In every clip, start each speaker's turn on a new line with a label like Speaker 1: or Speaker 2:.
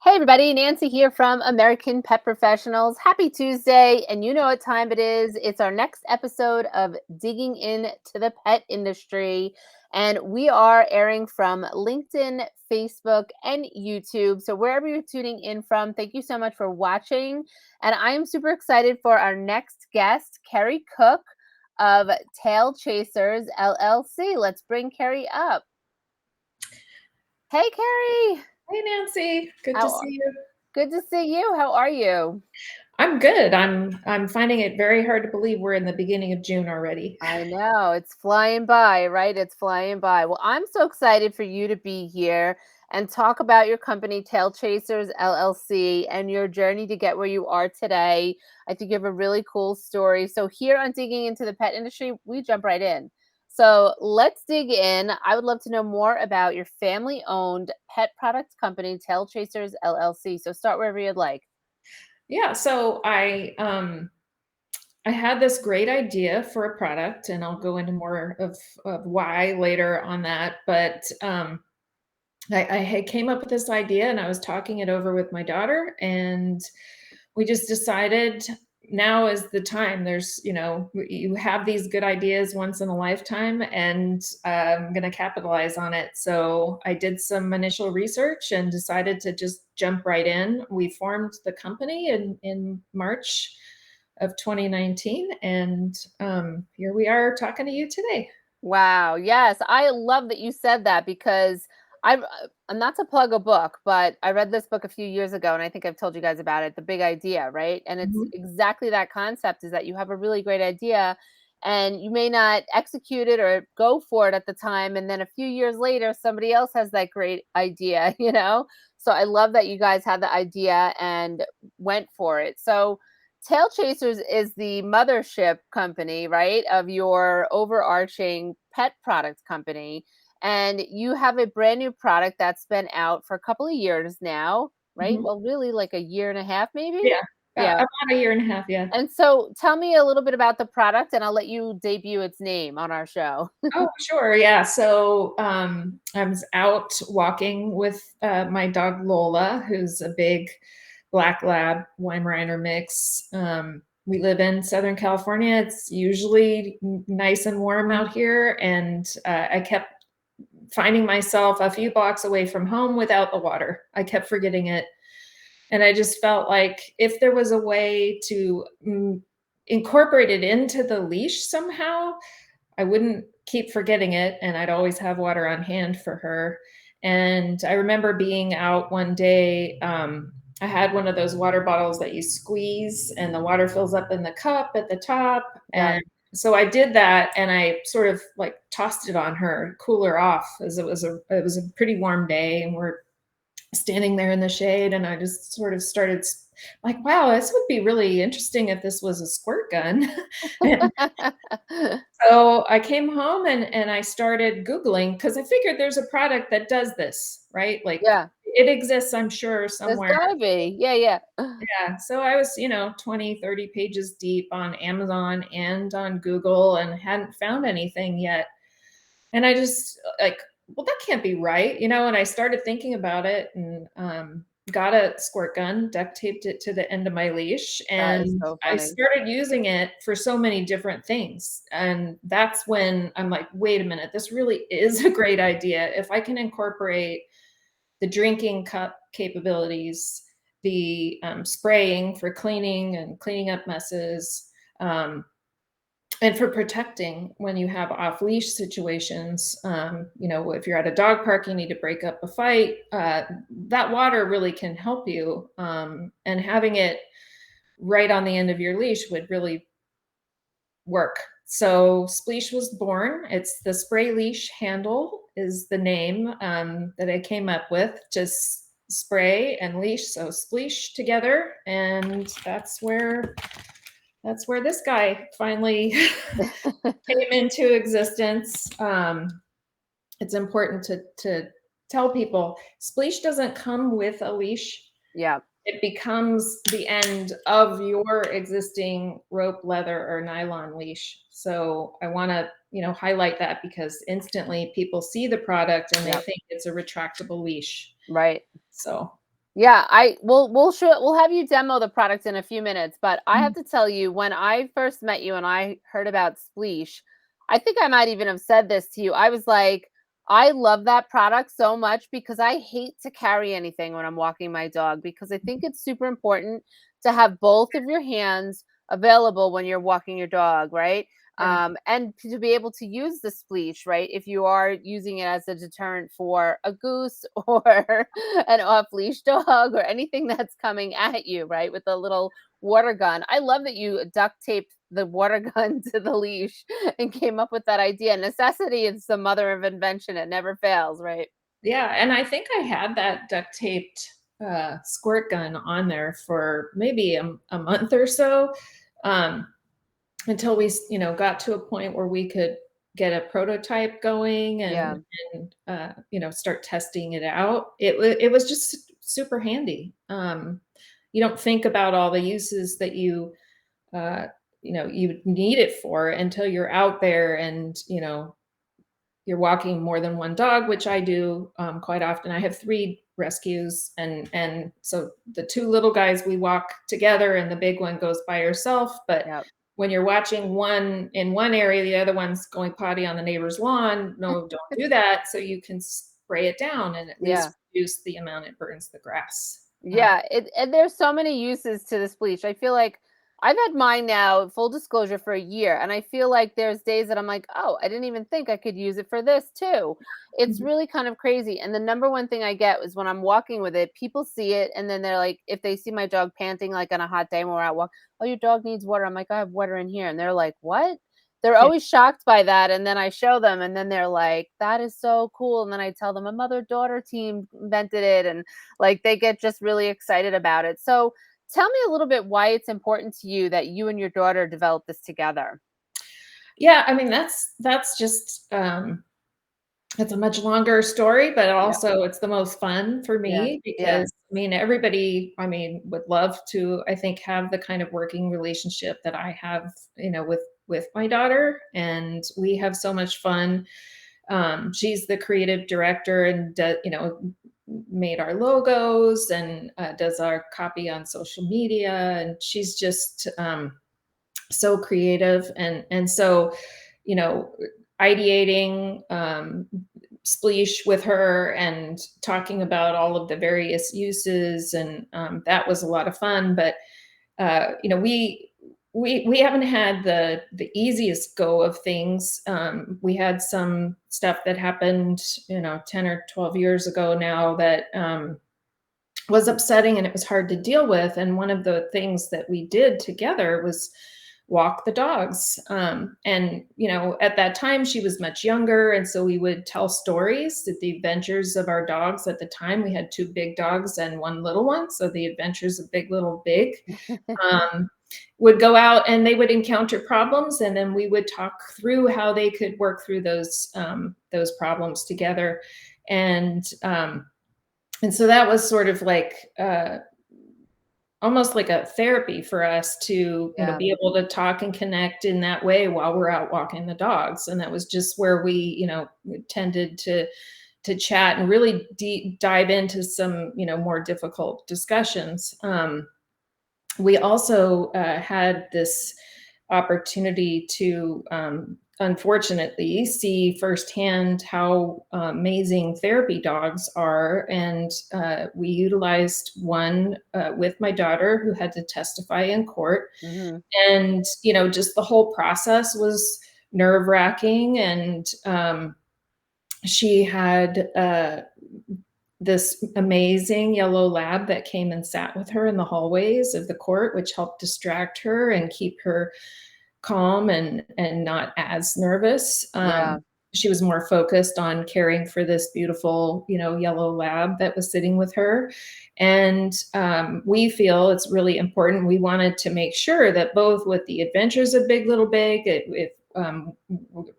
Speaker 1: Hey everybody, Nancy here from American Pet Professionals. Happy Tuesday, and you know what time it is. It's our next episode of Digging Into the Pet Industry, and we are airing from LinkedIn, Facebook, and YouTube. So wherever you're tuning in from, thank you so much for watching. And I am super excited for our next guest, Kerry Cooke of TailChasers LLC. Let's bring Kerry up. Hey Kerry,
Speaker 2: Hey Nancy, good to
Speaker 1: how
Speaker 2: see you.
Speaker 1: good to see you. How are you?
Speaker 2: I'm good. I'm finding it very hard to believe we're in the beginning of June already.
Speaker 1: I know, it's flying by, right? It's flying by. Well, I'm so excited for you to be here and talk about your company, TailChasers LLC, and your journey to get where you are today. I think you have a really cool story. So, here on Digging Into the Pet Industry, we jump right in. So, let's dig in. I would love to know more about your family owned pet products company, TailChasers LLC. So, start wherever you'd like.
Speaker 2: Yeah, so I had this great idea for a product, and I'll go into more of why later on that. But I had came up with this idea, and I was talking it over with my daughter, and we just decided now is the time. You have these good ideas once in a lifetime, and I'm going to capitalize on it. So I did some initial research and decided to just jump right in. We formed the company in March of 2019, and here we are talking to you today.
Speaker 1: Wow. Yes, I love that you said that because I'm not to plug a book, but I read this book a few years ago and I think I've told you guys about it, The Big Idea, right? And it's
Speaker 2: Mhm.
Speaker 1: exactly that concept is that you have a really great idea and you may not execute it or go for it at the time and then a few years later somebody else has that great idea, you know? So I love that you guys had the idea and went for it. So Tail Chasers is the mothership company, right, of your overarching pet product company. And you have a brand new product that's been out for a couple of years now, right?
Speaker 2: Mhm.
Speaker 1: Well, really like a year and a half, maybe?
Speaker 2: Yeah,
Speaker 1: Yeah.
Speaker 2: about a year and a half. Yeah.
Speaker 1: And so tell me a little bit about the product and I'll let you debut its name on our show.
Speaker 2: Oh, sure. Yeah. So I was out walking with my dog Lola, who's a big black lab Weimaraner mix. We live in Southern California. It's usually nice and warm out here. And I kept finding myself a few blocks away from home without the water. I kept forgetting it. And I just felt like if there was a way to incorporate it into the leash somehow, I wouldn't keep forgetting it, and I'd always have water on hand for her. And I remember being out one day, I had one of those water bottles that you squeeze and the water fills up in the cup at the top,
Speaker 1: Yeah.
Speaker 2: and so I did that, and I sort of, like, tossed it on her, cool her off, as it was a pretty warm day, and we're standing there in the shade, and I just sort of started like, wow, this would be really interesting if this was a squirt gun. And so I came home and I started Googling because I figured there's a product that does this, right? Like
Speaker 1: Yeah.
Speaker 2: it exists, I'm sure,
Speaker 1: There's
Speaker 2: somewhere.
Speaker 1: gotta be. Yeah, yeah.
Speaker 2: Yeah. So I was, 20, 30 pages deep on Amazon and on Google and hadn't found anything yet. And I just like, well, that can't be right, and I started thinking about it and got a squirt gun, duct taped it to the end of my leash,
Speaker 1: That is
Speaker 2: and
Speaker 1: so
Speaker 2: I
Speaker 1: funny.
Speaker 2: started using it for so many different things. And that's when I'm like, wait a minute, this really is a great idea. If I can incorporate the drinking cup capabilities, the spraying for cleaning and cleaning up messes. And for protecting when you have off-leash situations, if you're at a dog park, you need to break up a fight. That water really can help you, and having it right on the end of your leash would really work. So Spleash was born. It's the spray leash handle is the name that I came up with. Just spray and leash, so Spleash together, and that's where this guy finally came into existence. It's important to tell people Spleash doesn't come with a leash.
Speaker 1: Yeah.
Speaker 2: It becomes the end of your existing rope, leather, or nylon leash. So I want to, highlight that because instantly people see the product and they
Speaker 1: Yeah.
Speaker 2: think it's a retractable leash.
Speaker 1: Right.
Speaker 2: So
Speaker 1: Yeah, we'll have you demo the product in a few minutes, but I have
Speaker 2: Mhm.
Speaker 1: to tell you, when I first met you and I heard about Spleash, I think I might even have said this to you. I was like, I love that product so much because I hate to carry anything when I'm walking my dog, because I think it's super important to have both of your hands available when you're walking your dog, right?
Speaker 2: Yeah.
Speaker 1: And to be able to use the spleesh, right? If you are using it as a deterrent for a goose or an off-leash dog or anything that's coming at you, right? With a little water gun. I love that you duct taped the water gun to the leash and came up with that idea. Necessity is the mother of invention. It never fails, right?
Speaker 2: Yeah, and I think I had that duct taped, squirt gun on there for maybe a month or so, um, until got to a point where we could get a prototype going
Speaker 1: Yeah.
Speaker 2: and start testing it out. It was just super handy. You don't think about all the uses that uh, you need it for until you're out there and, you're walking more than one dog, which I do quite often. I have 3 rescues, and so the 2 little guys we walk together, and the big one goes by herself. But
Speaker 1: Yeah.
Speaker 2: when you're watching one in one area, the other one's going potty on the neighbor's lawn. No, don't do that. So you can spray it down and at
Speaker 1: Yeah.
Speaker 2: least reduce the amount it burns the grass.
Speaker 1: Yeah, and there's so many uses to this bleach. I feel like I've had mine now, full disclosure, for a year, and I feel like there's days that I'm like, "Oh, I didn't even think I could use it for this too." It's
Speaker 2: Mhm.
Speaker 1: really kind of crazy. And the number one thing I get is when I'm walking with it, people see it and then they're like, if they see my dog panting like on a hot day when we're out walk, "Oh, your dog needs water." I'm like, "I have water in here." And they're like, "What?" They're
Speaker 2: Yeah.
Speaker 1: always shocked by that, and then I show them and then they're like, "That is so cool." And then I tell them a mother-daughter team invented it, and like they get just really excited about it. So tell me a little bit why it's important to you that you and your daughter developed this together.
Speaker 2: Yeah, I mean, that's just, it's a much longer story, but
Speaker 1: Yeah.
Speaker 2: also it's the most fun for
Speaker 1: Yeah.
Speaker 2: me
Speaker 1: Yeah.
Speaker 2: because, I mean, everybody, I mean, would love to, I think, have the kind of working relationship that I have, with my daughter, and we have so much fun. She's the creative director and made our logos and does our copy on social media, and she's just so creative, and so you know ideating Spleash with her and talking about all of the various uses, and that was a lot of fun. But we haven't had the easiest go of things. We had some stuff that happened 10 or 12 years ago now that was upsetting, and it was hard to deal with. And one of the things that we did together was walk the dogs. And at that time she was much younger, and so we would tell stories that the adventures of our dogs. At the time we had 2 big dogs and 1 little one, so the adventures of Big Little Big. um, would go out and they would encounter problems, and then we would talk through how they could work through those problems together. And um, and so that was sort of like almost like a therapy for us to,
Speaker 1: Yeah.
Speaker 2: be able to talk and connect in that way while we're out walking the dogs. And that was just where we tended to chat and really deep dive into some, more difficult discussions. We also had this opportunity to unfortunately see firsthand how amazing therapy dogs are. And we utilized one with my daughter who had to testify in court.
Speaker 1: Hmm.
Speaker 2: And, just the whole process was nerve wracking. And she had this amazing yellow lab that came and sat with her in the hallways of the court, which helped distract her and keep her calm and not as nervous.
Speaker 1: Yeah.
Speaker 2: She was more focused on caring for this beautiful, yellow lab that was sitting with her. And we feel it's really important. We wanted to make sure that both with the adventures of Big Little Big, if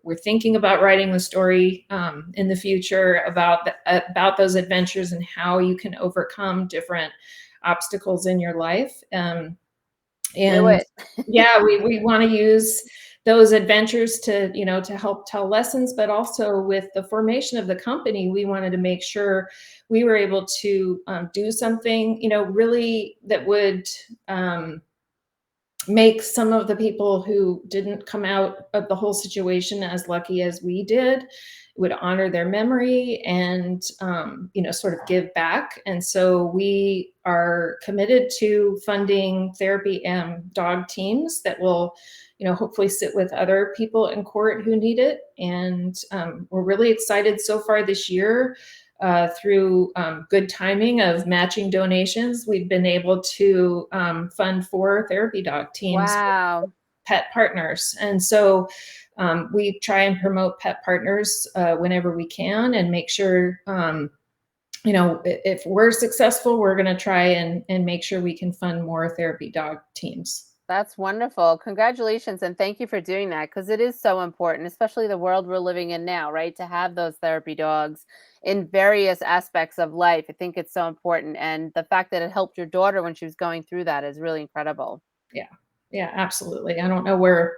Speaker 2: we're thinking about writing the story in the future about those adventures and how you can overcome different obstacles in your life.
Speaker 1: Do
Speaker 2: And
Speaker 1: it.
Speaker 2: yeah, we want to use those adventures to, to help tell lessons, but also with the formation of the company, we wanted to make sure we were able to do something, really that would make some of the people who didn't come out of the whole situation as lucky as we did, would honor their memory and sort of give back. And so we are committed to funding therapy and dog teams that will hopefully sit with other people in court who need it. And we're really excited so far this year. Through good timing of matching donations, we've been able to fund 4 therapy dog teams with
Speaker 1: Wow.
Speaker 2: pet partners. And so we try and promote pet partners whenever we can, and make sure, if we're successful, we're going to try and make sure we can fund more therapy dog teams.
Speaker 1: That's wonderful. Congratulations and thank you for doing that because it is so important, especially the world we're living in now, right? To have those therapy dogs in various aspects of life. I think it's so important. And the fact that it helped your daughter when she was going through that is really incredible.
Speaker 2: Yeah. Yeah, absolutely. I don't know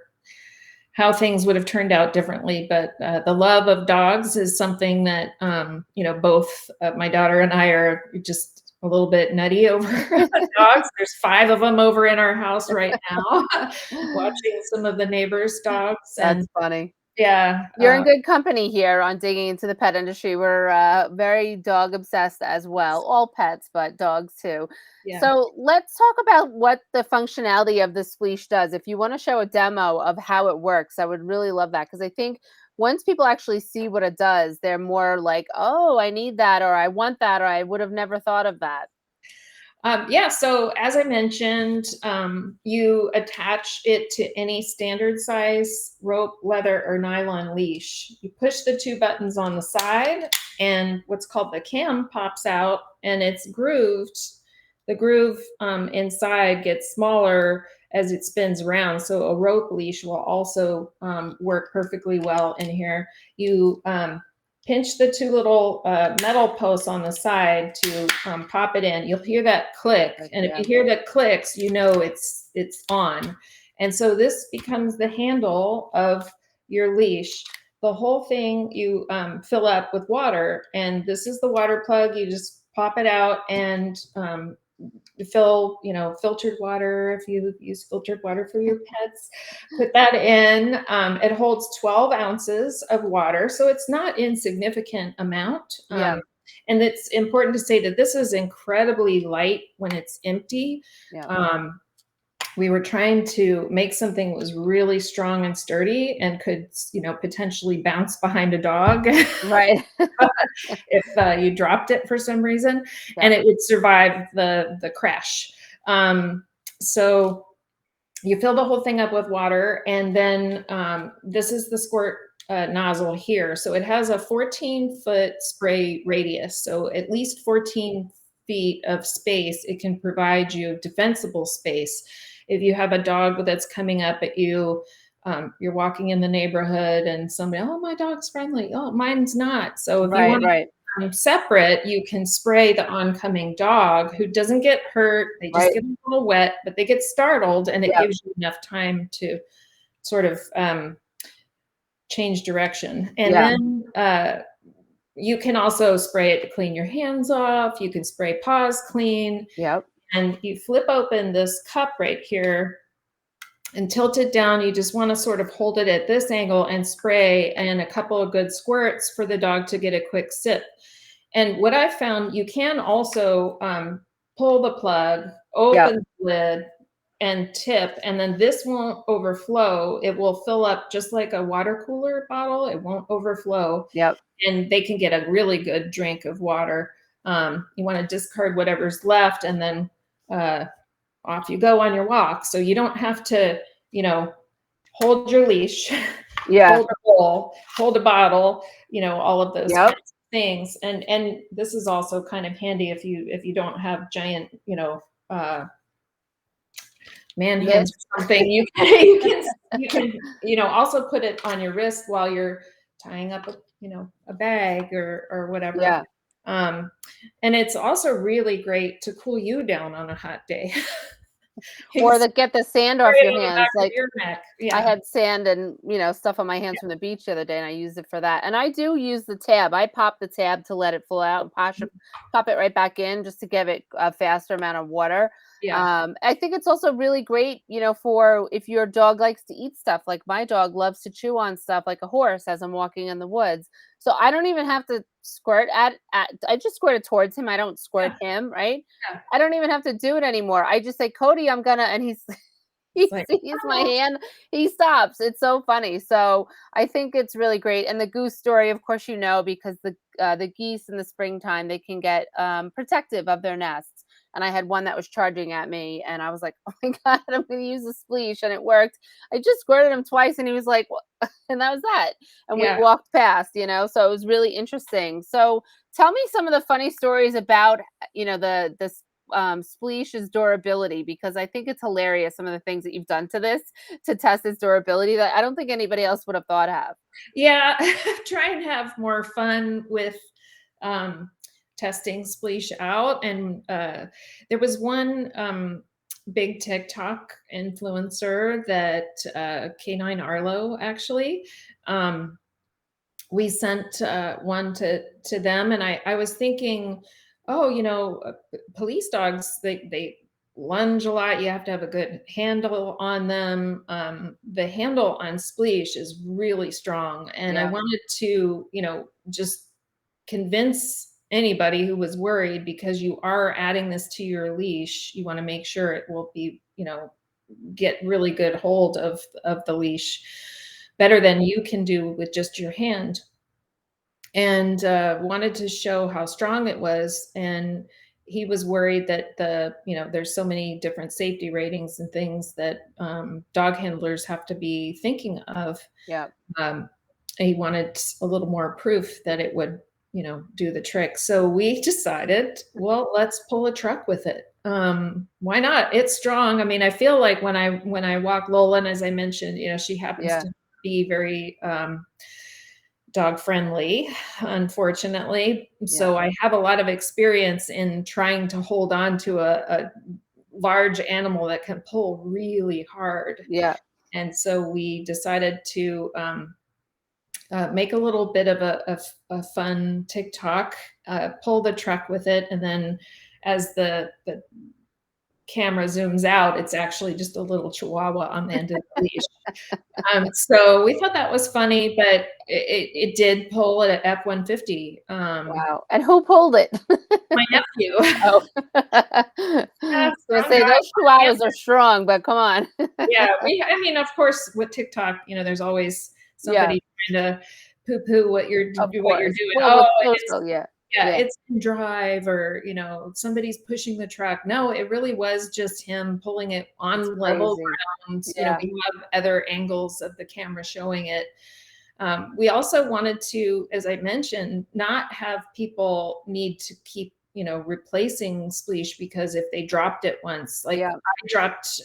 Speaker 2: how things would have turned out differently, but the love of dogs is something that both my daughter and I are just a little bit nutty over dogs. There's 5 of them over in our house right now, watching some of the neighbors' dogs, and
Speaker 1: That's funny.
Speaker 2: yeah,
Speaker 1: You're in good company here on digging into the pet industry. We're very dog obsessed as well. All pets, but dogs too.
Speaker 2: yeah.
Speaker 1: So let's talk about what the functionality of the Spleash does. If you want to show a demo of how it works, I would really love that because I think once people actually see what it does, they're more like, "Oh, I need that," or "I want that," or "I would have never thought of that."
Speaker 2: Yeah, so as I mentioned, you attach it to any standard size rope, leather, or nylon leash. You push the 2 buttons on the side, and what's called the cam pops out, and it's grooved. The groove inside gets smaller as it spins around. So a rope leash will also work perfectly well in here. You pinch the 2 little metal posts on the side to pop it in. You'll hear that click,
Speaker 1: Like,
Speaker 2: and if
Speaker 1: yeah.
Speaker 2: you hear the clicks, it's on. And so this becomes the handle of your leash. The whole thing you fill up with water, and this is the water plug. You just pop it out and fill, filtered water, if you use filtered water for your pets, put that in. It holds 12 ounces of water, so it's not insignificant amount.
Speaker 1: Yeah.
Speaker 2: And it's important to say that this is incredibly light when it's empty.
Speaker 1: Yeah.
Speaker 2: We were trying to make something that was really strong and sturdy and could, potentially bounce behind a dog
Speaker 1: Right.
Speaker 2: if you dropped it for some reason,
Speaker 1: Yeah.
Speaker 2: and it would survive the crash. So you fill the whole thing up with water, and then this is the squirt nozzle here. So it has a 14-foot spray radius, so at least 14 feet of space. It can provide you defensible space. If you have a dog that's coming up at you, you're walking in the neighborhood and somebody, oh, my dog's friendly. Oh, mine's not. So if you
Speaker 1: Right,
Speaker 2: want
Speaker 1: right,
Speaker 2: separate, you can spray the oncoming dog who doesn't get hurt. They just
Speaker 1: right.
Speaker 2: get a little wet, but they get startled, and it
Speaker 1: Yeah.
Speaker 2: gives you enough time to sort of change direction. And
Speaker 1: Yeah.
Speaker 2: then you can also spray it to clean your hands off. You can spray paws clean,
Speaker 1: Yep.
Speaker 2: and you flip open this cup right here and tilt it down. You just want to sort of hold it at this angle and spray, and a couple of good squirts for the dog to get a quick sip. And what I found, you can also pull the plug,
Speaker 1: Yep.
Speaker 2: open the lid, and tip, and then this won't overflow. It will fill up just like a water cooler bottle. It won't overflow,
Speaker 1: Yep.
Speaker 2: and they can get a really good drink of water. You want to discard whatever's left, and then off you go on your walk. So you don't have to, hold your leash,
Speaker 1: Yeah.
Speaker 2: hold a bowl, hold a bottle, all of those
Speaker 1: Yep.
Speaker 2: kinds of things. And this is also kind of handy if you don't have giant, man hands
Speaker 1: Miss.
Speaker 2: or something. You can also put it on your wrist while you're tying up a bag or whatever.
Speaker 1: Yeah.
Speaker 2: And it's also really great to cool you down on a hot day.
Speaker 1: Or
Speaker 2: He's
Speaker 1: get the sand off
Speaker 2: right
Speaker 1: your
Speaker 2: on the back
Speaker 1: hands,
Speaker 2: of
Speaker 1: like
Speaker 2: your neck.
Speaker 1: I
Speaker 2: Yeah.
Speaker 1: had sand and, stuff on my hands from the beach the other day, and I used it for that. And I do use the tab. I pop the tab to let it flow out and pop it right back in just to give it a faster amount of water.
Speaker 2: Yeah.
Speaker 1: I think it's also really great, for if your dog likes to eat stuff. Like my dog loves to chew on stuff like a horse as I'm walking in the woods. So I don't even have to squirt at I just squirt it towards him. I don't squirt
Speaker 2: Yeah.
Speaker 1: him, right?
Speaker 2: Yeah.
Speaker 1: I don't even have to do it anymore. I just say, Cody, I'm gonna, and he's
Speaker 2: It's
Speaker 1: he
Speaker 2: like,
Speaker 1: sees my
Speaker 2: "Oh."
Speaker 1: hand, he stops. It's so funny. So I think it's really great. And the goose story, of course, because the geese in the springtime they can get protective of their nests. And I had one that was charging at me, and I was like, "Oh my god, I'm going to use a spleash," and it worked. I just squirted him twice, and he was like, "What?" And that was that. And we
Speaker 2: Yeah.
Speaker 1: walked past, so it was really interesting. So tell me some of the funny stories about the Spleash's durability, because I think it's hilarious some of the things that you've done to this to test its durability that I don't think anybody else would have thought of.
Speaker 2: Yeah. Try and have more fun with, um, testing Spleash out, and, there was one, big TikTok influencer that, Canine Arlo actually, um, we sent one to them, and I was thinking, oh, police dogs, they lunge a lot. You have to have a good handle on them. The handle on Spleash is really strong, and I
Speaker 1: Yeah,
Speaker 2: wanted to, just convince anybody who was worried, because you are adding this to your leash. You want to make sure it will be, get really good hold of the leash better than you can do with just your hand, and wanted to show how strong it was. And he was worried that there's so many different safety ratings and things that dog handlers have to be thinking of.
Speaker 1: yeah.
Speaker 2: um, he wanted a little more proof that it would, do the trick. So we decided, well, let's pull a truck with it. Why not? It's strong. I mean, I feel like when I walk Lola, and as I mentioned, she happens
Speaker 1: Yeah,
Speaker 2: to be very dog friendly, unfortunately.
Speaker 1: yeah,
Speaker 2: So I have a lot of experience in trying to hold on to a large animal that can pull really hard.
Speaker 1: yeah.
Speaker 2: And so we decided to make a little bit of a fun TikTok, pull the truck with it, and then as the camera zooms out, it's actually just a little chihuahua on the end of the leash. So we thought that was funny, but it did pull at a F-150.
Speaker 1: Wow. And who pulled it?
Speaker 2: My nephew.
Speaker 1: Oh. I
Speaker 2: Yeah,
Speaker 1: was gonna
Speaker 2: strong
Speaker 1: say
Speaker 2: guy,
Speaker 1: those 2
Speaker 2: yeah,
Speaker 1: hours are strong, but come on.
Speaker 2: yeah, I mean, of course, with TikTok, there's always
Speaker 1: Yeah,
Speaker 2: somebody trying to poo-poo
Speaker 1: of
Speaker 2: what you're
Speaker 1: course.
Speaker 2: doing.
Speaker 1: Well,
Speaker 2: "Oh,
Speaker 1: with
Speaker 2: it's."
Speaker 1: social, yeah,
Speaker 2: Yeah,
Speaker 1: yeah.
Speaker 2: it's in drive, or, somebody's pushing the truck. No, it really was just him pulling it
Speaker 1: It's
Speaker 2: on level
Speaker 1: crazy.
Speaker 2: ground.
Speaker 1: Yeah,
Speaker 2: We have other angles of the camera showing it. We also wanted to, as I mentioned, not have people need to keep, replacing Spleash, because if they dropped it once, like
Speaker 1: yeah.
Speaker 2: I dropped,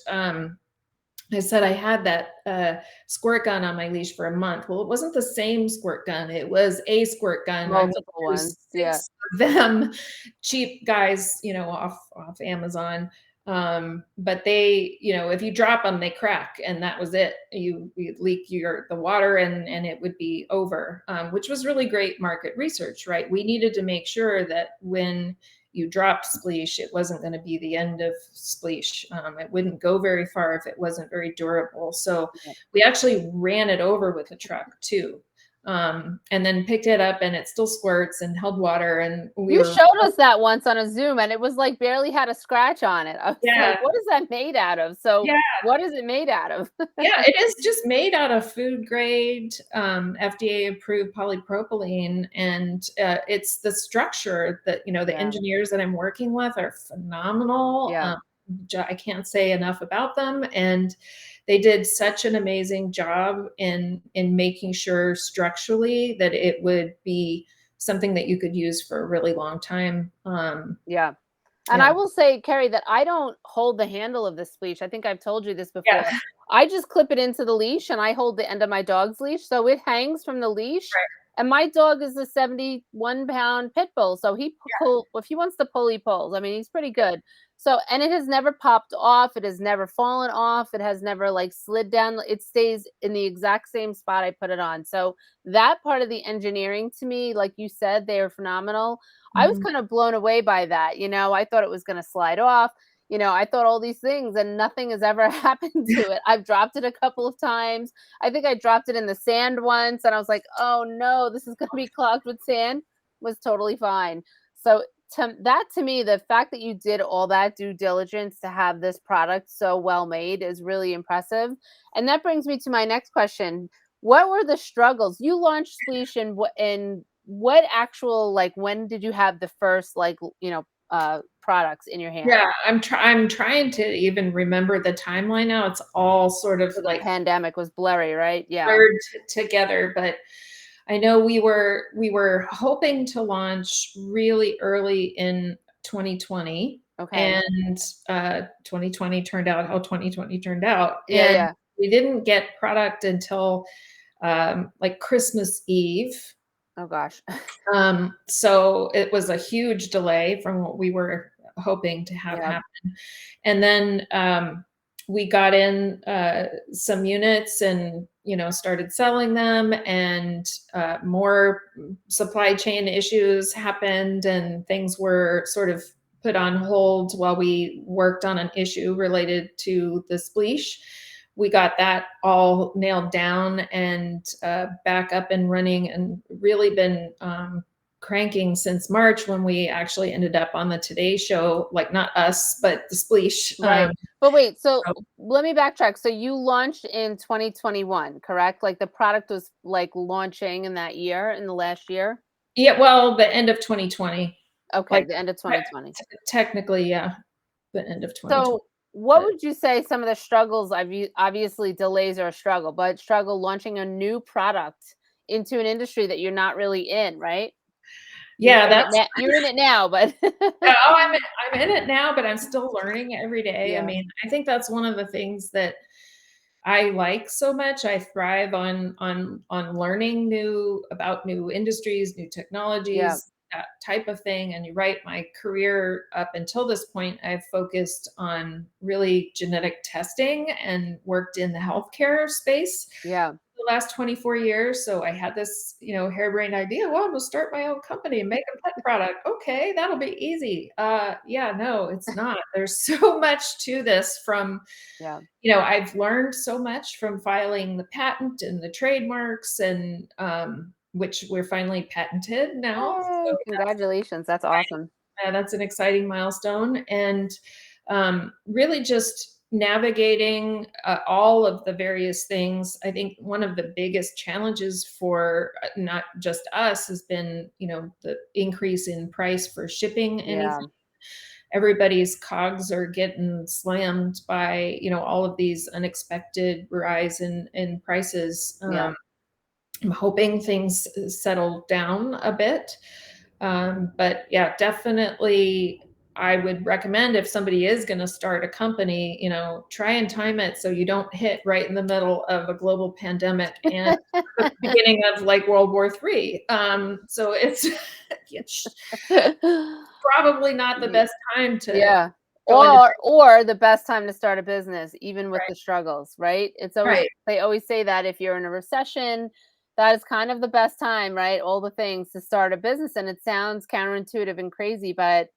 Speaker 2: I said I had that squirt gun on my leash for a month. Well, it wasn't the same squirt gun. It was a squirt gun. I went
Speaker 1: Multiple
Speaker 2: through
Speaker 1: ones. Yeah,
Speaker 2: 6 of them, cheap guys, off Amazon. But they, if you drop them, they crack, and that was it. You leak the water, and it would be over. Which was really great market research, right? We needed to make sure that when you dropped Spleash, it wasn't going to be the end of Spleash. It wouldn't go very far if it wasn't very durable. So
Speaker 1: yeah.
Speaker 2: we actually ran it over with a truck too. And then picked it up, and it still squirts and held water. And we
Speaker 1: You
Speaker 2: were,
Speaker 1: showed us that once on a Zoom, and it was, like, barely had a scratch on it. I was like,
Speaker 2: yeah,
Speaker 1: "What is that made out of?" So,
Speaker 2: yeah,
Speaker 1: what is it made out of?
Speaker 2: yeah, it is just made out of food grade, FDA approved polypropylene. And it's the structure that, the
Speaker 1: Yeah,
Speaker 2: engineers that I'm working with are phenomenal.
Speaker 1: yeah,
Speaker 2: I can't say enough about them. And they did such an amazing job in making sure structurally that it would be something that you could use for a really long time.
Speaker 1: yeah. And I
Speaker 2: Yeah,
Speaker 1: will say, Carrie, that I don't hold the handle of this leash. I think I've told you this
Speaker 2: yeah,
Speaker 1: before. I just clip it into the leash and I hold the end of my dog's leash. So it hangs from the leash. And my dog is a 71-pound pit bull, so if he wants to pull, he pulls. I mean, he's pretty good. So, and it has never popped off. It has never fallen off. It has never like slid down. It stays in the exact same spot I put it on. So that part of the engineering to me, like you said, they are phenomenal. I was
Speaker 2: Mhm.
Speaker 1: kind of blown away by that. I thought it was going to slide off. I thought all these things and nothing has ever happened to it. I've dropped it a couple of times. I think I dropped it in the sand once and I was like, "Oh no, this is going to be clogged with sand." Was totally fine. So to me, the fact that you did all that due diligence to have this product so well made is really impressive. And that brings me to my next question. What were the struggles? You launched Spleash and what actual like when did you have the first products in your hand?
Speaker 2: Yeah, I'm trying to even remember the timeline now. It's all sort of
Speaker 1: So the
Speaker 2: like
Speaker 1: pandemic was blurry, right? Yeah.
Speaker 2: blurred together, but I know we were hoping to launch really early in 2020,
Speaker 1: Okay.
Speaker 2: and 2020 turned out how 2020 turned out,
Speaker 1: Yeah,
Speaker 2: and
Speaker 1: yeah.
Speaker 2: we didn't get product until like Christmas Eve.
Speaker 1: Oh gosh.
Speaker 2: So it was a huge delay from what we were hoping to have
Speaker 1: Yeah.
Speaker 2: happen. And then we got in some units and started selling them, and more supply chain issues happened, and things were sort of put on hold while we worked on an issue related to the spleesh. We got that all nailed down and back up and running, and really been cranking since March, when we actually ended up on the Today Show. Like, not us, but the Spleash.
Speaker 1: Right. But wait, so
Speaker 2: So
Speaker 1: let me backtrack. So you launched in 2021, correct? Like the product was like launching in that year, in the last year?
Speaker 2: yeah, well, the end of 2020,
Speaker 1: Okay,
Speaker 2: like
Speaker 1: the end of
Speaker 2: te-
Speaker 1: 2020.
Speaker 2: technically, yeah, the end of 2020.
Speaker 1: So what
Speaker 2: But
Speaker 1: would you say some of the struggles, obviously delays are a struggle, but struggle launching a new product into an industry that you're not really in, right? You're
Speaker 2: yeah,
Speaker 1: in it
Speaker 2: that's
Speaker 1: now. You're in it now, but
Speaker 2: yeah, oh, I'm in it now, but I'm still learning every day. I
Speaker 1: yeah,
Speaker 2: mean, I think that's one of the things that I like so much. I thrive on learning new industries, new
Speaker 1: yeah,
Speaker 2: technologies, that type of thing. And you're right, my career up until this point, I've focused on really genetic testing and worked in the healthcare space
Speaker 1: yeah.
Speaker 2: the last 24 years. So I had this, harebrained idea. Well, I'm gonna start my own company and make a pet product. Okay, that'll be easy. Yeah, no, it's not. There's so much to this.
Speaker 1: Yeah.
Speaker 2: I've learned so much from filing the patent and the trademarks, and which we're finally patented now. So
Speaker 1: Yay, congratulations. That's awesome.
Speaker 2: that's an exciting milestone, and really just navigating all of the various things. I think one of the biggest challenges for not just us has been, the increase in price for shipping anything.
Speaker 1: Yeah,
Speaker 2: Everybody's cogs are getting slammed by, all of these unexpected rise in prices.
Speaker 1: yeah.
Speaker 2: I'm hoping things settle down a bit. But yeah, definitely I would recommend, if somebody is going to start a company, try and time it so you don't hit right in the middle of a global pandemic and the beginning of like World War III. So it's probably not the
Speaker 1: Ye
Speaker 2: best time to
Speaker 1: Yeah.
Speaker 2: go into.
Speaker 1: Or the best time to start a business, even with
Speaker 2: Right,
Speaker 1: the struggles, right?
Speaker 2: right.
Speaker 1: They always say that if you're in a recession, that is kind of the best time, right? All the things to start a business, and it sounds counterintuitive and crazy, but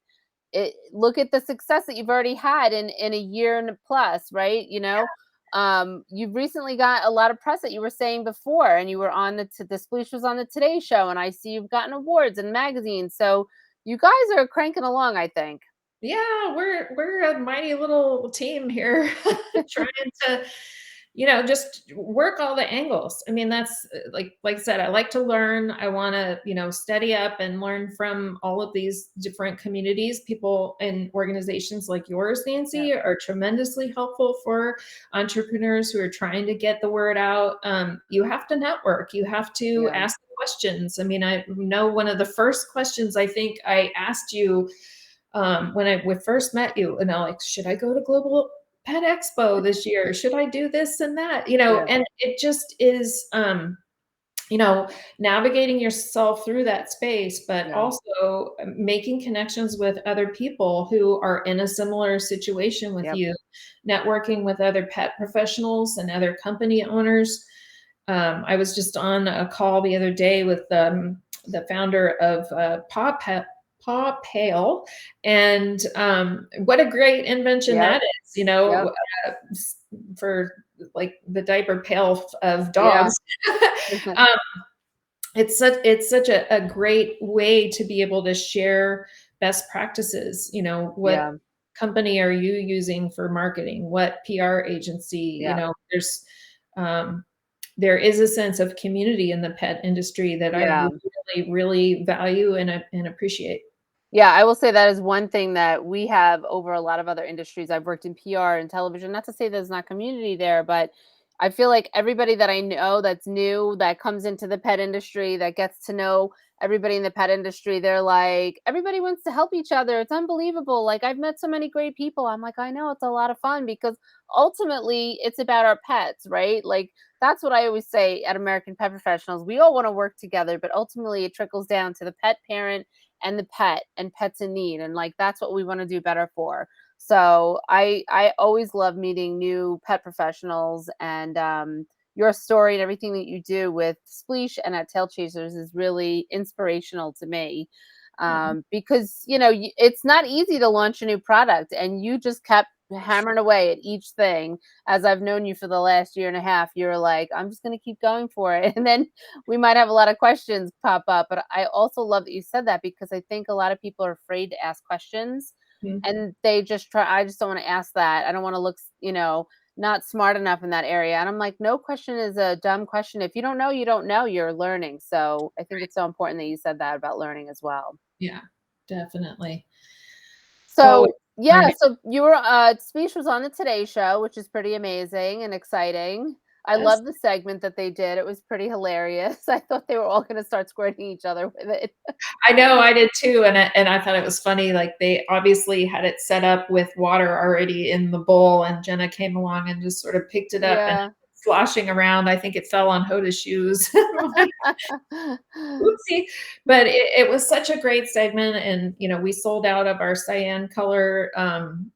Speaker 1: look at the success that you've already had in a year and a plus, right? You've recently got a lot of press that you were saying before, and you were on the Spleash was on the Today Show, and I see you've gotten awards and magazines. So you guys are cranking along, I think.
Speaker 2: Yeah, we're a mighty little team here trying to, just work all the angles. I mean, that's like I said, I like to learn. I want to, study up and learn from all of these different communities. People and organizations like yours,
Speaker 1: Yeah,
Speaker 2: Nancy, are tremendously helpful for entrepreneurs who are trying to get the word out. You have to network. You have to
Speaker 1: yeah.
Speaker 2: ask questions. I mean, I know one of the first questions I think I asked you when I we first met you, and I'm like, should I go to Global Pet Expo this year? Should I do this and that?
Speaker 1: Yeah.
Speaker 2: And it just is you know, navigating yourself through that space, but
Speaker 1: Yeah.
Speaker 2: also making connections with other people who are in a similar situation with
Speaker 1: Yep.
Speaker 2: you, networking with other pet professionals and other company owners. I was just on a call the other day with the founder of Paw Pale, and what a great invention
Speaker 1: Yep.
Speaker 2: that is,
Speaker 1: Yep.
Speaker 2: for like the diaper pail of
Speaker 1: Yeah.
Speaker 2: dogs. um, it's such a great way to be able to share best practices. What
Speaker 1: Yeah.
Speaker 2: company are you using for marketing? What PR agency?
Speaker 1: Yeah.
Speaker 2: Um, there is a sense of community in the pet industry that I
Speaker 1: Yeah.
Speaker 2: really, really value and appreciate.
Speaker 1: Yeah, I will say that is one thing that we have over a lot of other industries. I've worked in PR and television. Not to say there's not community there, but I feel like everybody that I know that's new, that comes into the pet industry, that gets to know everybody in the pet industry, they're like, everybody wants to help each other. It's unbelievable. Like, I've met so many great people. I'm like, I know it's a lot of fun because ultimately it's about our pets, right? Like, that's what I always say at American Pet Professionals. We all want to work together, but ultimately it trickles down to the pet parent and the pet and pets in need, and like that's what we want to do better for. So I always love meeting new pet professionals, and your story and everything that you do with Spleash and at TailChasers is really inspirational to me.
Speaker 2: Oh,
Speaker 1: Because it's not easy to launch a new product, and you just kept hammering away at each thing. As I've known you for the last year and a half, you're like, I'm just going to keep going for it. And then we might have a lot of questions pop up, but I also love that you said that because I think a lot of people are afraid to ask questions,
Speaker 2: mhm.
Speaker 1: and they just try. I just don't want to ask that. I don't want to look, not smart enough in that area. And I'm like, no question is a dumb question. If you don't know, you don't know. You're learning. So I think it's so important that you said that about learning as well.
Speaker 2: Yeah, definitely. Always
Speaker 1: So yeah,
Speaker 2: learning.
Speaker 1: so your speech was on the Today Show, which is pretty amazing and exciting. I
Speaker 2: Yes.
Speaker 1: love the segment that they did. It was pretty hilarious. I thought they were all going to start squirting each other with it.
Speaker 2: I know, I did too, and I thought it was funny, like, they obviously had it set up with water already in the bowl, and Jenna came along and just sort of picked it up and
Speaker 1: Yeah.
Speaker 2: sloshing around. I think it fell on Hoda's shoes. I'm like, "Oopsie." But it was such a great segment, and, we sold out of our cyan color,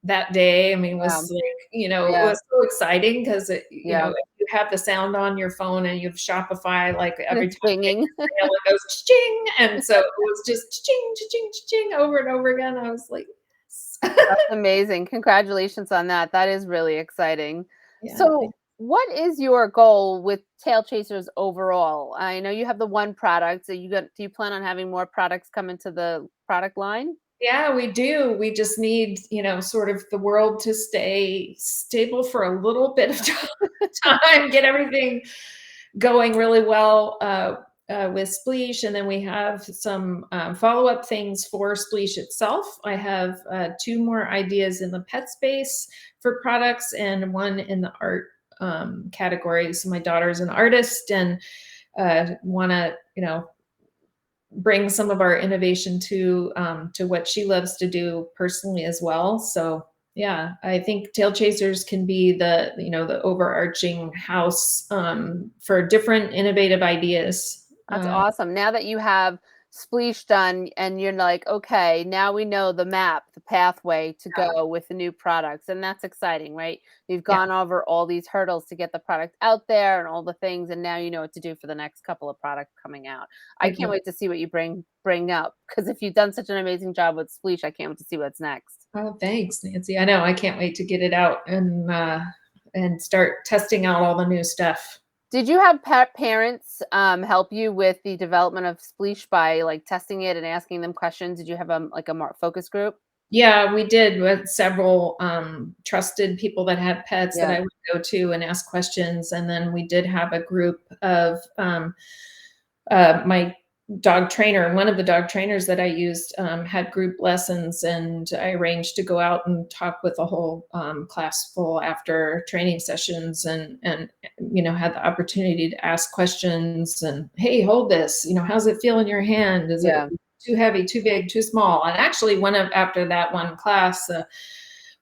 Speaker 2: that day. I mean, it
Speaker 1: Yeah.
Speaker 2: was like, it
Speaker 1: Yeah.
Speaker 2: was so exciting 'cause
Speaker 1: Yeah.
Speaker 2: if you have the sound on your phone and you have Shopify, like,
Speaker 1: And
Speaker 2: every
Speaker 1: it's
Speaker 2: time you make
Speaker 1: binging.
Speaker 2: a sale, it goes cha-ching, and so it was just cha-ching, cha-ching, cha-ching over and over again. I was like, "Yes."
Speaker 1: That's amazing. Congratulations on that. That is really exciting.
Speaker 2: Yeah,
Speaker 1: So, what is your goal with Tail Chasers overall? I know you have the one product. So do you plan on having more products come into the product line?
Speaker 2: yeah, we do. We just need, sort of the world to stay stable for a little bit of time, get everything going really well with Spleash, and then we have some follow-up things for Spleash itself. I have two more ideas in the pet space for products and one in the art category. So my daughter is an artist and want to, bring some of our innovation to what she loves to do personally as well. So yeah, I think Tail Chasers can be the overarching house for different innovative ideas.
Speaker 1: That's awesome. Now that you have Spleesh done and you're like, okay, now we know the map, the pathway to go with the new products. And that's exciting, right? You've
Speaker 2: Yeah,
Speaker 1: gone over all these hurdles to get the product out there and all the things, and now you know what to do for the next couple of products coming out. I can't
Speaker 2: exactly.
Speaker 1: wait to see what you bring up because if you've done such an amazing job with Spleesh, I can't wait to see what's next.
Speaker 2: Oh, thanks, Nancy. I know. I can't wait to get it out and start testing out all the new stuff.
Speaker 1: Did you have pet parents help you with the development of Spleesh by like testing it and asking them questions? Did you have like a more focus group?
Speaker 2: Yeah, we did with several trusted people that had pets that
Speaker 1: Yeah.
Speaker 2: I would go to and ask questions. And then we did have a group of my dog trainer. One of the dog trainers that I used had group lessons, and I arranged to go out and talk with a whole class full after training sessions, and had the opportunity to ask questions. And hey, hold this. How's it feel in your hand? Is it
Speaker 1: Yeah.
Speaker 2: too heavy, too big, too small? And actually, after that one class,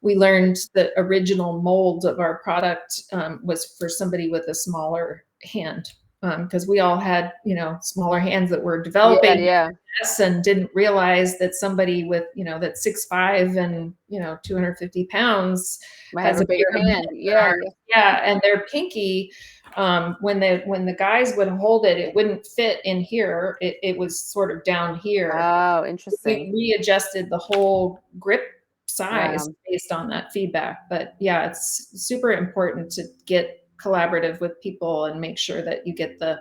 Speaker 2: we learned the original mold of our product was for somebody with a smaller hand. because we all had, smaller hands that were
Speaker 1: Yeah,
Speaker 2: developing
Speaker 1: yeah.
Speaker 2: and didn't realize that somebody with, that's 6'5" and, 250 pounds
Speaker 1: Might have
Speaker 2: has
Speaker 1: a
Speaker 2: a
Speaker 1: bigger
Speaker 2: bigger hand
Speaker 1: hand.
Speaker 2: than
Speaker 1: Yeah,
Speaker 2: ours.
Speaker 1: yeah.
Speaker 2: Yeah, and their pinky, when the guys would hold it, it wouldn't fit in here. It was sort of down here.
Speaker 1: Oh,
Speaker 2: We
Speaker 1: interesting.
Speaker 2: readjusted the whole grip size
Speaker 1: Wow.
Speaker 2: based on that feedback. But yeah, it's super important to get collaborative with people and make sure that you get the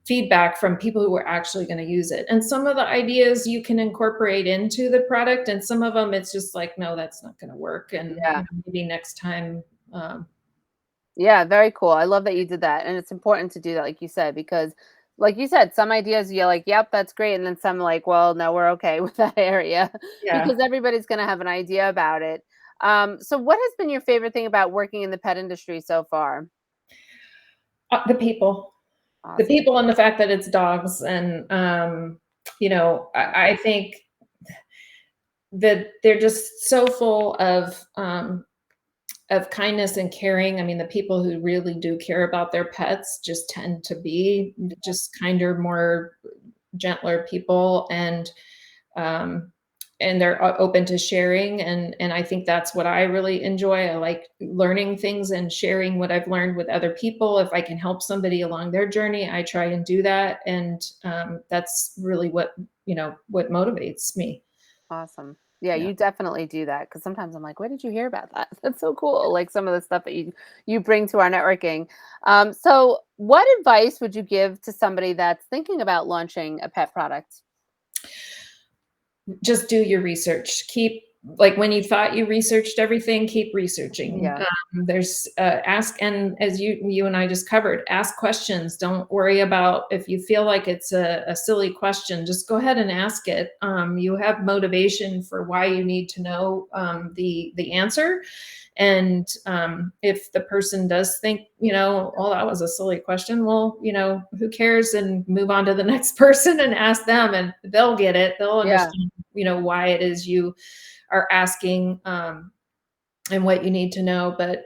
Speaker 2: feedback from people who are actually going to use it. And some of the ideas you can incorporate into the product, and some of them it's just like, no, that's not going to work. And
Speaker 1: Yeah.
Speaker 2: maybe next time. Um,
Speaker 1: Yeah, very cool. I love that you did that. And it's important to do that, like you said, because like you said, some ideas you're like, yep, that's great. And then some like, well, no, we're okay with that area
Speaker 2: yeah,
Speaker 1: because everybody's gonna have an idea about it. So what has been your favorite thing about working in the pet industry so far?
Speaker 2: the people. The
Speaker 1: Awesome.
Speaker 2: people and the fact that it's dogs, and I think that they're just so full of kindness and caring. I mean, the people who really do care about their pets just tend to be just kinder, more gentler people, um, and they're open to sharing. And I think that's what I really enjoy. I like learning things and sharing what I've learned with other people. If I can help somebody along their journey, I try and do that. And that's really what motivates me.
Speaker 1: Awesome. Yeah,
Speaker 2: Yeah.
Speaker 1: you definitely do that because sometimes I'm like, where did you hear about that? That's so cool. Like some of the stuff that you bring to our networking. So what advice would you give to somebody that's thinking about launching a pet product?
Speaker 2: Just do your research. Keep like when you thought you researched everything, keep researching.
Speaker 1: Yeah.
Speaker 2: There's ask, and as you and I just covered, ask questions. Don't worry about if you feel like it's a silly question. Just go ahead and ask it. You have motivation for why you need to know the answer. And if the person does think, oh, that was a silly question, well, who cares? And move on to the next person and ask them, and they'll get it. They'll
Speaker 1: Yeah.
Speaker 2: understand, why it is you are asking, and what you need to know. But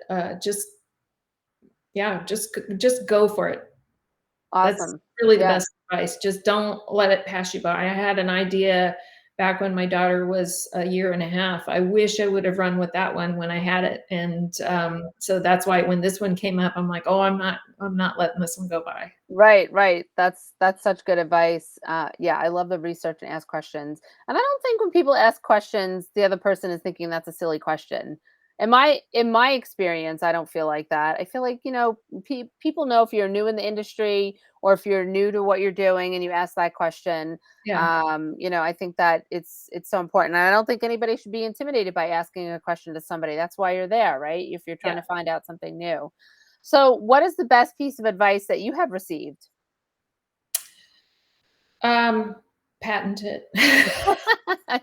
Speaker 2: yeah, just go for it. That's
Speaker 1: Awesome.
Speaker 2: really the
Speaker 1: Yeah.
Speaker 2: best advice. Just don't let it pass you by. I had an idea back when my daughter was a year and a half. I wish I would have run with that one when I had it. And so that's why when this one came up, I'm like, oh, I'm not letting this one go by.
Speaker 1: Right, right. That's such good advice. Yeah, I love the research and ask questions. And I don't think when people ask questions, the other person is thinking that's a silly question. In my experience, I don't feel like that. I feel like people know if you're new in the industry or if you're new to what you're doing and you ask that question.
Speaker 2: Yeah.
Speaker 1: I think that it's so important. And I don't think anybody should be intimidated by asking a question to somebody. That's why you're there, right? If you're trying
Speaker 2: Yeah.
Speaker 1: to find out something new. So, what is the best piece of advice that you have received?
Speaker 2: Um, Patent it.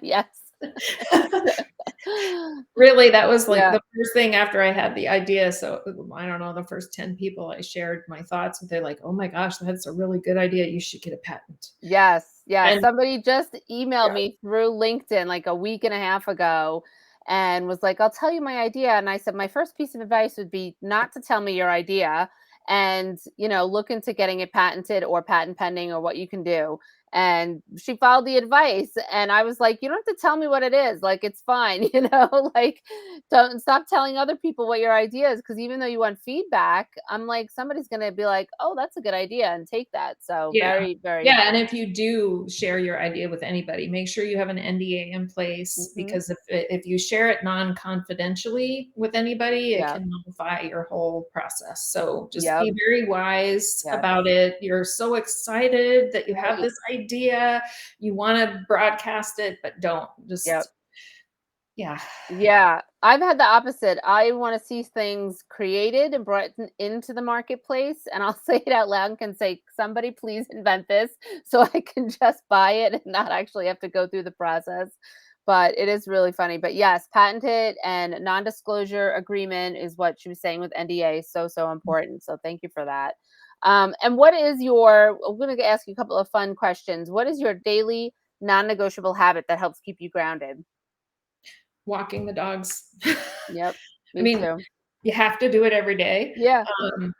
Speaker 1: Yes.
Speaker 2: Really, that was, like,
Speaker 1: Yeah.
Speaker 2: the first thing after I had the idea. So, I don't know, the first 10 people I shared my thoughts with, they're like, "Oh my gosh, that's a really good idea. You should get a patent."
Speaker 1: Yes. Yeah.
Speaker 2: And
Speaker 1: Somebody just emailed
Speaker 2: yeah,
Speaker 1: me through LinkedIn like a week and a half ago and was like, I'll tell you my idea. And I said, my first piece of advice would be not to tell me your idea and, look into getting it patented or patent pending or what you can do. And she followed the advice. And I was like, you don't have to tell me what it is. Like, it's fine, like, don't stop telling other people what your idea is. Cause even though you want feedback, I'm like, somebody's going to be like, oh, that's a good idea and take that. So,
Speaker 2: yeah.
Speaker 1: very, very
Speaker 2: Yeah, and
Speaker 1: important.
Speaker 2: if you do share your idea with anybody, make sure you have an NDA in place,
Speaker 1: Mhm.
Speaker 2: because if you share it non-confidentially with anybody, it
Speaker 1: Yeah.
Speaker 2: can nullify your whole process. So just
Speaker 1: Yep.
Speaker 2: be very wise
Speaker 1: Yes.
Speaker 2: about it. You're so excited that you have
Speaker 1: Right.
Speaker 2: this idea, you wanna broadcast it, but don't.
Speaker 1: Yep.
Speaker 2: Just yeah.
Speaker 1: Yeah. I've had the opposite. I want to see things created and brought into the marketplace. And I'll say it out loud and can say, somebody please invent this so I can just buy it and not actually have to go through the process. But it is really funny. But yes, patented and non disclosure agreement is what she was saying with NDA. So, so important. So thank you for that. And what is I'm going to ask you a couple of fun questions. What is your daily non negotiable habit that helps keep you grounded?
Speaker 2: Walking the dogs.
Speaker 1: Yep,
Speaker 2: I
Speaker 1: me
Speaker 2: mean,
Speaker 1: too.
Speaker 2: you have to do it every day.
Speaker 1: Yeah,
Speaker 2: Um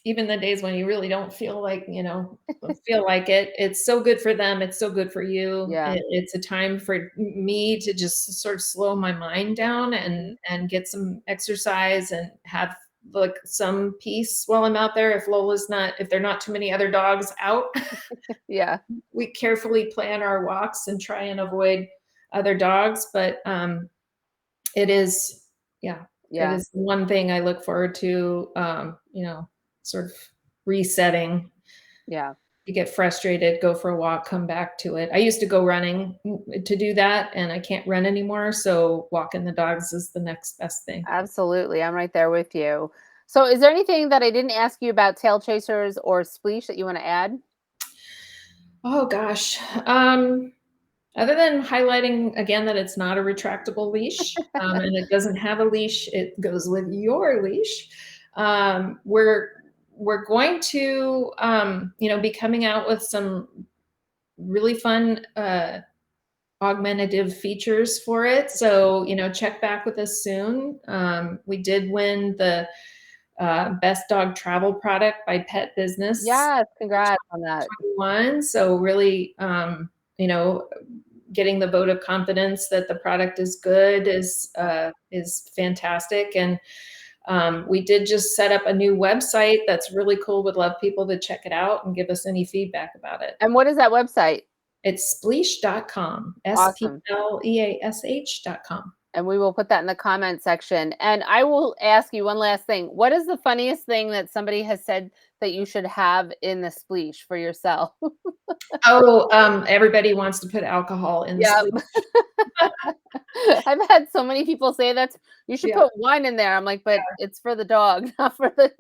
Speaker 2: even the days when you really don't feel like, feel like it. It's so good for them. It's so good for you.
Speaker 1: Yeah.
Speaker 2: It's a time for me to just sort of slow my mind down
Speaker 1: Mhm.
Speaker 2: and get some exercise and have like some peace while I'm out there. If there are not too many other dogs out,
Speaker 1: Yeah.
Speaker 2: we carefully plan our walks and try and avoid other dogs. But it is, yeah, it
Speaker 1: Yeah.
Speaker 2: is one thing I look forward to, sort of resetting.
Speaker 1: Yeah.
Speaker 2: You get frustrated, go for a walk, come back to it. I used to go running to do that, and I can't run anymore, so walking the dogs is the next best thing.
Speaker 1: Absolutely. I'm right there with you. So is there anything that I didn't ask you about tail chasers or Spleash that you want to add?
Speaker 2: Oh gosh. Other than highlighting again that it's not a retractable leash, and it doesn't have a leash, it goes with your leash. We're going to be coming out with some really fun augmentative features for it. So check back with us soon. We did win the best dog travel product by Pet Business
Speaker 1: Yes, congrats on that.
Speaker 2: 2021. So really, you know, getting the vote of confidence that the product is good is fantastic. And we did just set up a new website that's really cool. Would love people to check it out and give us any feedback about it.
Speaker 1: And what is that website?
Speaker 2: It's spleash.com,
Speaker 1: Awesome.
Speaker 2: spleash.com.
Speaker 1: And we will put that in the comment section. And I will ask you one last thing. What is the funniest thing that somebody has said that you should have in the Spleash for yourself?
Speaker 2: Oh, everybody wants to put alcohol in the
Speaker 1: Yep.
Speaker 2: spleesh.
Speaker 1: I've had so many people say that you should
Speaker 2: Yeah,
Speaker 1: put wine in there. I'm like, but it's for the dog, not for the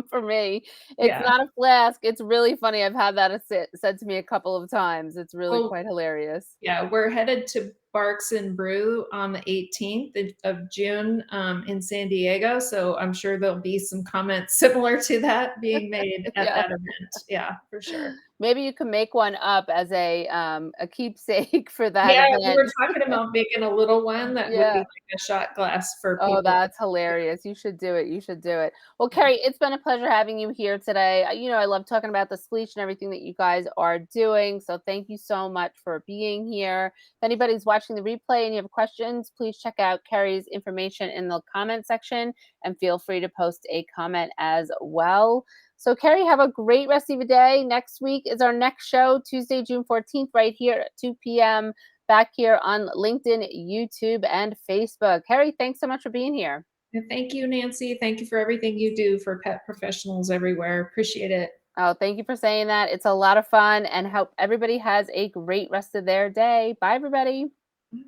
Speaker 1: for me. It's
Speaker 2: yeah.
Speaker 1: not a flask. It's really funny. I've had that said to me a couple of times. It's really
Speaker 2: Well,
Speaker 1: quite hilarious.
Speaker 2: yeah, we're headed to Barks and Brew on the 18th of June in San Diego. So I'm sure there'll be some comments similar to that being made at
Speaker 1: Yeah.
Speaker 2: that event. Yeah, for sure.
Speaker 1: Maybe you can make one up as a keepsake for that
Speaker 2: Yeah, we were
Speaker 1: event.
Speaker 2: talking about making a little one that would be
Speaker 1: Yeah.
Speaker 2: like a shot glass for
Speaker 1: Oh,
Speaker 2: people.
Speaker 1: that's hilarious. You should do it. You should do it. Well, Carrie, it's been a pleasure having you here today. I love talking about the Spleach and everything that you guys are doing. So thank you so much for being here. If anybody's watching the replay and you have questions, please check out Carrie's information in the comment section and feel free to post a comment as well. So, Carrie, have a great rest of your day. Next week is our next show, Tuesday, June 14th, right here at 2 p.m. back here on LinkedIn, YouTube, and Facebook. Carrie, thanks so much for being here.
Speaker 2: And thank you, Nancy. Thank you for everything you do for pet professionals everywhere. Appreciate it.
Speaker 1: Oh, thank you for saying that. It's a lot of fun and hope everybody has a great rest of their day. Bye, everybody.
Speaker 2: Bye.